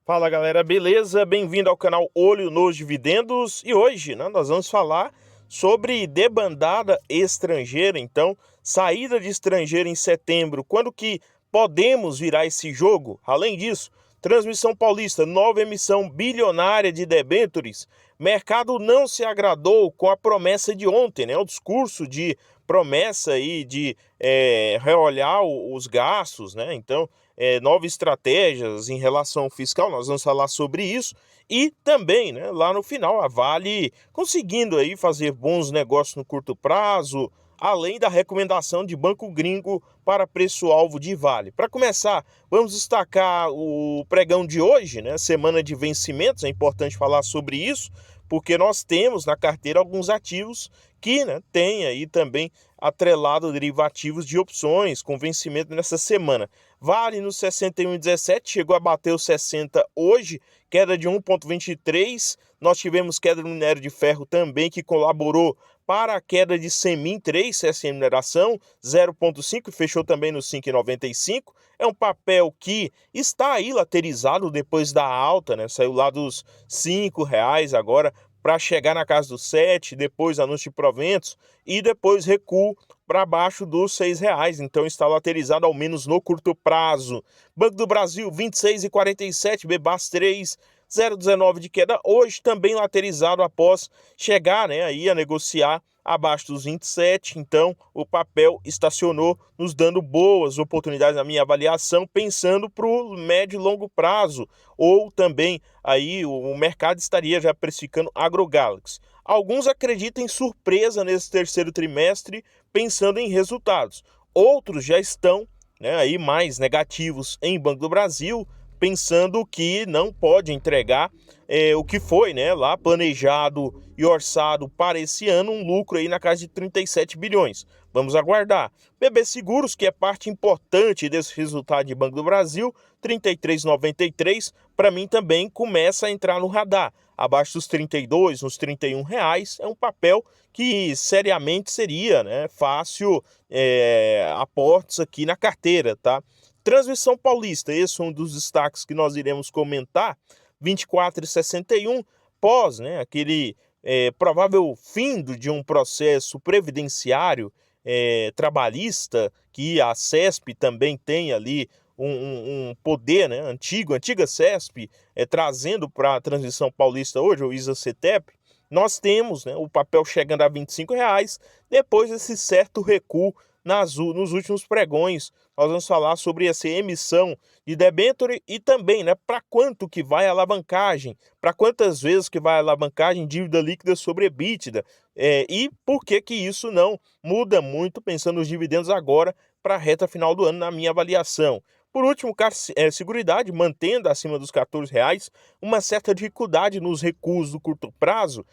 Fala galera, beleza? Bem-vindo ao canal Olho nos Dividendos e hoje, nós vamos falar sobre debandada estrangeira. Então, saída de estrangeiro em setembro, quando que podemos virar esse jogo? Além disso, Transmissão Paulista, nova emissão bilionária de debêntures. Mercado não se agradou com a promessa de ontem, né? O discurso de promessa aí de reolhar os gastos, né? Então, novas estratégias em relação ao fiscal, nós vamos falar sobre isso. E também, né, lá no final, a Vale conseguindo aí fazer bons negócios no curto prazo, além da recomendação de banco gringo para preço-alvo de Vale. Para começar, vamos destacar o pregão de hoje, né, semana de vencimentos, é importante falar sobre isso, porque nós temos na carteira alguns ativos que, né, tem aí também atrelado derivativos de opções com vencimento nessa semana. Vale no 61,17, chegou a bater os 60 hoje, queda de 1,23. Nós tivemos queda no minério de ferro também, que colaborou para a queda de Semin 3, CSN Mineração, 0,5, fechou também no 5,95. É um papel que está aí laterizado depois da alta, né? Saiu lá dos R$ 5 agora para chegar na casa dos 7, depois anúncio de proventos e depois recuo para baixo dos R$ 6. Então está laterizado ao menos no curto prazo. Banco do Brasil, 26,47, Bebas 3, 0,19 de queda. Hoje também laterizado após chegar, né, aí a negociar abaixo dos 27. Então o papel estacionou, nos dando boas oportunidades na minha avaliação, pensando para o médio e longo prazo. Ou também aí o mercado estaria já precificando AgroGalaxy. Alguns acreditam em surpresa nesse terceiro trimestre, pensando em resultados. Outros já estão, né, aí mais negativos em Banco do Brasil, pensando que não pode entregar o que foi, né, lá planejado e orçado para esse ano, um lucro aí na casa de 37 bilhões. Vamos aguardar. BB Seguros, que é parte importante desse resultado de Banco do Brasil, 33,93, para mim também começa a entrar no radar. Abaixo dos 32, nos R$ 31, é um papel que seriamente seria, né, fácil aportes aqui na carteira, tá? Transmissão Paulista, esse é um dos destaques que nós iremos comentar, 24,61, pós, né, aquele provável fim de um processo previdenciário trabalhista, que a CESP também tem ali um poder, né, antiga CESP, trazendo para a Transmissão Paulista hoje, o ISA-CETEP. Nós temos, né, o papel chegando a R$ 25, depois desse certo recuo nos últimos pregões. Nós vamos falar sobre essa emissão de debênture e também, né, para quanto que vai a alavancagem, para quantas vezes que vai a alavancagem, dívida líquida sobre EBITDA, e por que que isso não muda muito, pensando nos dividendos agora para a reta final do ano, na minha avaliação. Por último, Seguridade, mantendo acima dos R$ 14, uma certa dificuldade nos recuos do curto prazo,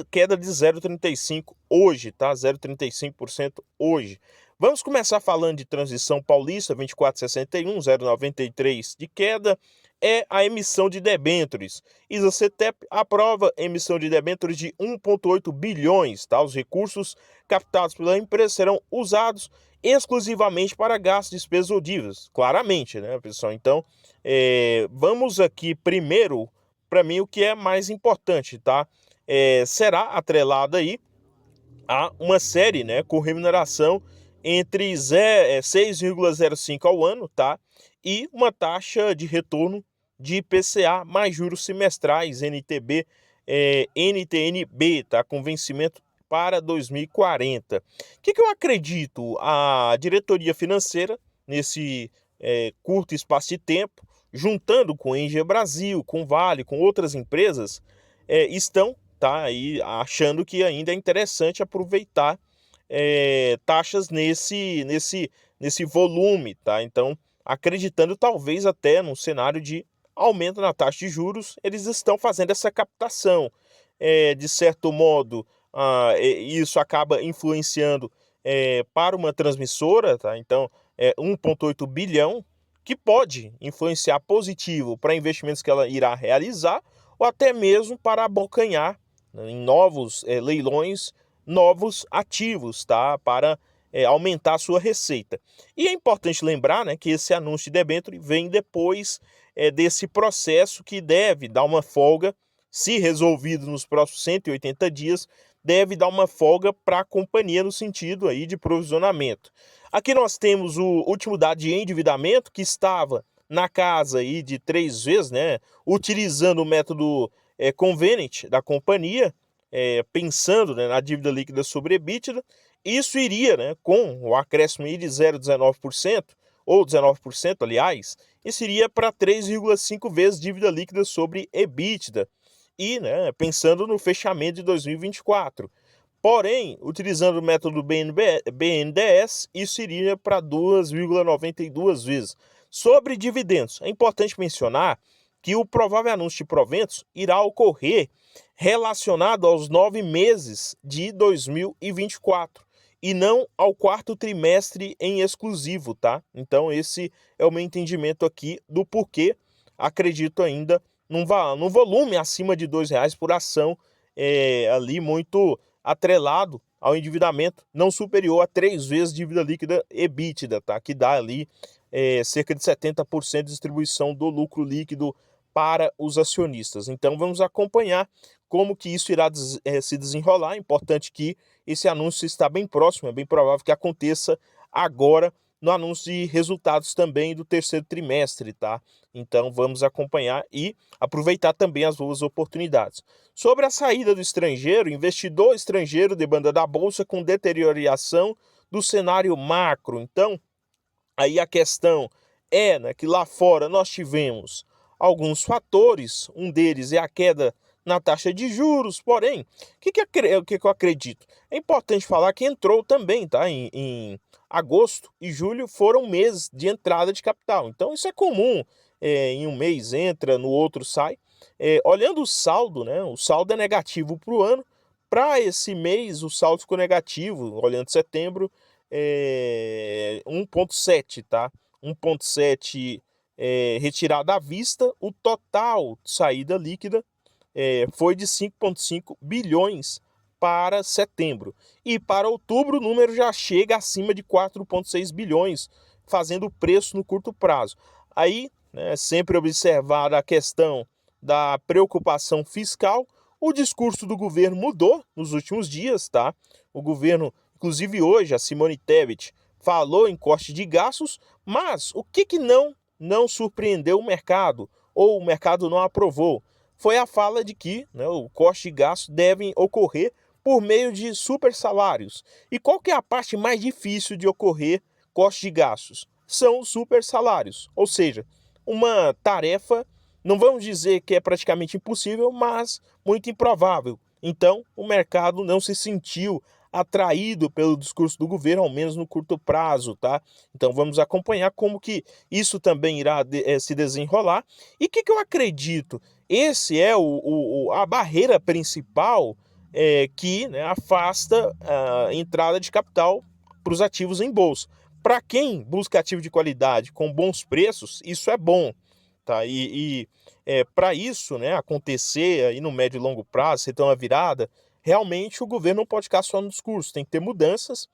queda de 0,35 hoje, tá? 0,35% hoje. Vamos começar falando de Transição Paulista, 24,61, 0,93 de queda, é a emissão de debêntures. ISA-CETEP aprova emissão de debêntures de 1,8 bilhões, tá? Os recursos captados pela empresa serão usados exclusivamente para gastos, despesas ou dívidas, claramente, né, pessoal? Então, vamos aqui primeiro, para mim, o que é mais importante, tá? Será atrelada aí a uma série, né, com remuneração entre 6,05 ao ano, tá? E uma taxa de retorno de IPCA mais juros semestrais, NTB, NTNB, tá? Com vencimento para 2040. O que eu acredito? A diretoria financeira, nesse curto espaço de tempo, juntando com a Engie Brasil, com Vale, com outras empresas, estão, tá, aí achando que ainda é interessante aproveitar taxas nesse volume, tá? Então, acreditando talvez até num cenário de aumento na taxa de juros, eles estão fazendo essa captação. De certo modo, isso acaba influenciando para uma transmissora, tá? Então, 1,8 bilhão, que pode influenciar positivo para investimentos que ela irá realizar, ou até mesmo para abocanhar, né, em novos leilões, novos ativos, tá? Para aumentar a sua receita. E é importante lembrar, né, que esse anúncio de debênture vem depois desse processo que deve dar uma folga, se resolvido nos próximos 180 dias, deve dar uma folga para a companhia no sentido aí de provisionamento. Aqui nós temos o último dado de endividamento, que estava na casa aí de 3 vezes, né, utilizando o método convenient da companhia, pensando, né, na dívida líquida sobre EBITDA. Isso iria, né, com o acréscimo aí de 0,19%, ou 19%, aliás, isso iria para 3,5 vezes dívida líquida sobre EBITDA. E, né, pensando no fechamento de 2024. Porém, utilizando o método BNDES, isso iria para 2,92 vezes. Sobre dividendos, é importante mencionar que o provável anúncio de proventos irá ocorrer relacionado aos 9 meses de 2024 e não ao quarto trimestre em exclusivo, tá? Então esse é o meu entendimento aqui do porquê acredito ainda num volume acima de R$ 2 por ação, ali muito atrelado ao endividamento não superior a 3 vezes dívida líquida EBITDA, tá? Que dá ali cerca de 70% de distribuição do lucro líquido para os acionistas. Então vamos acompanhar como que isso irá se desenrolar. É importante que esse anúncio está bem próximo, é bem provável que aconteça agora no anúncio de resultados também do terceiro trimestre, tá? Então vamos acompanhar e aproveitar também as boas oportunidades. Sobre a saída do estrangeiro, investidor estrangeiro debanda da bolsa com deterioração do cenário macro. Então, aí a questão é, né, que lá fora nós tivemos alguns fatores, um deles é a queda na taxa de juros, porém, o que eu acredito? É importante falar que entrou também, tá? Em agosto e julho foram meses de entrada de capital, então isso é comum, em um mês entra, no outro sai. Olhando o saldo, né? O saldo é negativo para o ano, para esse mês o saldo ficou negativo, olhando setembro, 1,7, tá? 1,7 retirado à vista, o total de saída líquida foi de 5,5 bilhões para setembro. E para outubro o número já chega acima de 4,6 bilhões, fazendo preço no curto prazo. Aí, né, sempre observada a questão da preocupação fiscal, o discurso do governo mudou nos últimos dias, tá? O governo, inclusive hoje, a Simone Tebet falou em corte de gastos, mas o que não surpreendeu o mercado, ou o mercado não aprovou? Foi a fala de que, né, o corte de gastos devem ocorrer por meio de super salários. E qual que é a parte mais difícil de ocorrer corte de gastos? São os super salários, ou seja, uma tarefa, não vamos dizer que é praticamente impossível, mas muito improvável. Então, o mercado não se sentiu atraído pelo discurso do governo, ao menos no curto prazo, tá? Então vamos acompanhar como que isso também irá se desenrolar. E o que eu acredito? Esse é a barreira principal que, né, afasta a entrada de capital para os ativos em bolsa. Para quem busca ativo de qualidade com bons preços, isso é bom, tá? Para isso, né, acontecer aí no médio e longo prazo, você ter uma virada, realmente o governo não pode ficar só no discurso, tem que ter mudanças.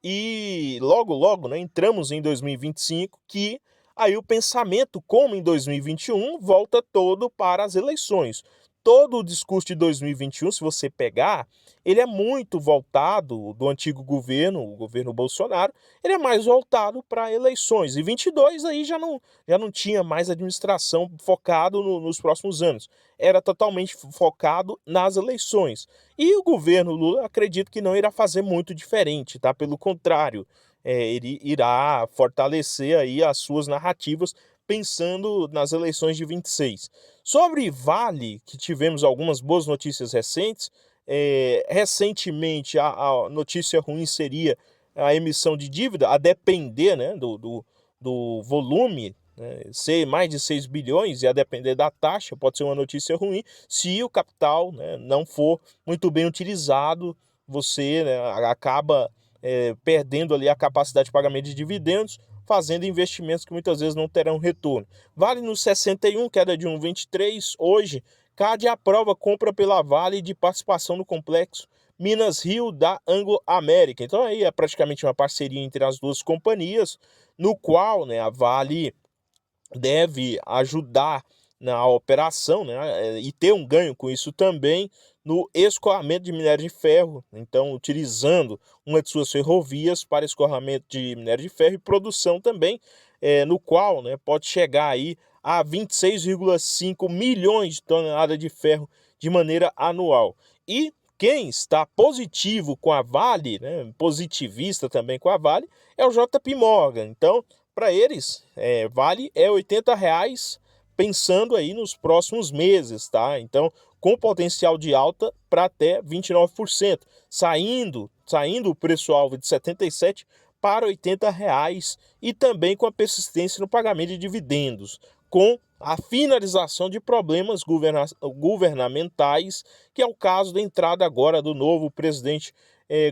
E logo, né, entramos em 2025, que aí o pensamento, como em 2021, volta todo para as eleições. Todo o discurso de 2021, se você pegar, ele é muito voltado do antigo governo, o governo Bolsonaro, ele é mais voltado para eleições. E 22 aí já não tinha mais administração focado nos próximos anos. Era totalmente focado nas eleições. E o governo Lula, acredito que não irá fazer muito diferente, tá? Pelo contrário, ele irá fortalecer aí as suas narrativas pensando nas eleições de 26. Sobre Vale, que tivemos algumas boas notícias recentes, recentemente a notícia ruim seria a emissão de dívida, a depender, né, do volume, né, ser mais de 6 bilhões e a depender da taxa, pode ser uma notícia ruim, se o capital, né, não for muito bem utilizado, você, né, acaba perdendo ali a capacidade de pagamento de dividendos, fazendo investimentos que muitas vezes não terão retorno. Vale no 61, queda de 1,23. Hoje, CAD aprova compra pela Vale de participação no complexo Minas Rio da Anglo América. Então aí é praticamente uma parceria entre as duas companhias, no qual, né, a Vale deve ajudar na operação, né, e ter um ganho com isso também no escoamento de minério de ferro, então utilizando uma de suas ferrovias para escoamento de minério de ferro e produção também, no qual, né, pode chegar aí a 26,5 milhões de toneladas de ferro de maneira anual. E quem está positivo com a Vale, né, positivista também com a Vale, é o JP Morgan. Então, para eles, Vale é R$ 80 pensando aí nos próximos meses, tá? Então, com potencial de alta para até 29%, saindo o preço-alvo de 77 para R$ 80 e também com a persistência no pagamento de dividendos, com a finalização de problemas governamentais, que é o caso da entrada agora do novo presidente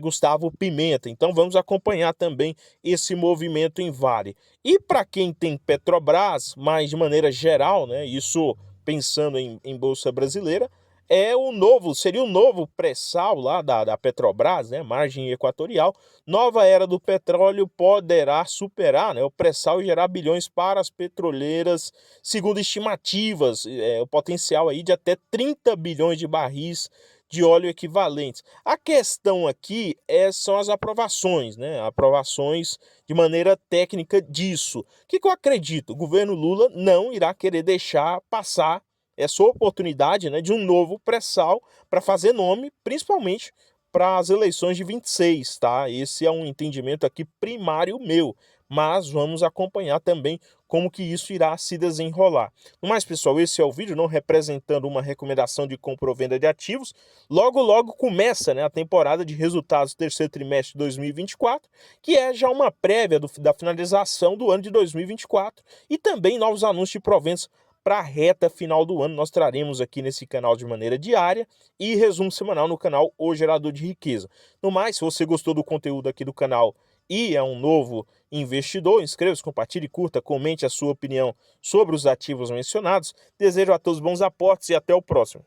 Gustavo Pimenta. Então vamos acompanhar também esse movimento em Vale. E para quem tem Petrobras, mais de maneira geral, né, isso pensando em Bolsa Brasileira, seria o novo pré-sal lá da Petrobras, né, margem equatorial. Nova era do petróleo poderá superar, né, o pré-sal e gerar bilhões para as petroleiras, segundo estimativas, o potencial aí de até 30 bilhões de barris de óleo equivalentes. A questão aqui são as aprovações, né? Aprovações de maneira técnica disso. O que eu acredito? O governo Lula não irá querer deixar passar essa oportunidade, né, de um novo pré-sal para fazer nome, principalmente para as eleições de 26, tá? Esse é um entendimento aqui primário meu, mas vamos acompanhar também como que isso irá se desenrolar. No mais, pessoal, esse é o vídeo, não representando uma recomendação de compra ou venda de ativos. Logo, logo começa, né, a temporada de resultados do terceiro trimestre de 2024, que é já uma prévia da finalização do ano de 2024 e também novos anúncios de proventos para a reta final do ano. Nós traremos aqui nesse canal de maneira diária e resumo semanal no canal O Gerador de Riqueza. No mais, se você gostou do conteúdo aqui do canal e é um novo investidor, inscreva-se, compartilhe, curta, comente a sua opinião sobre os ativos mencionados. Desejo a todos bons aportes e até o próximo.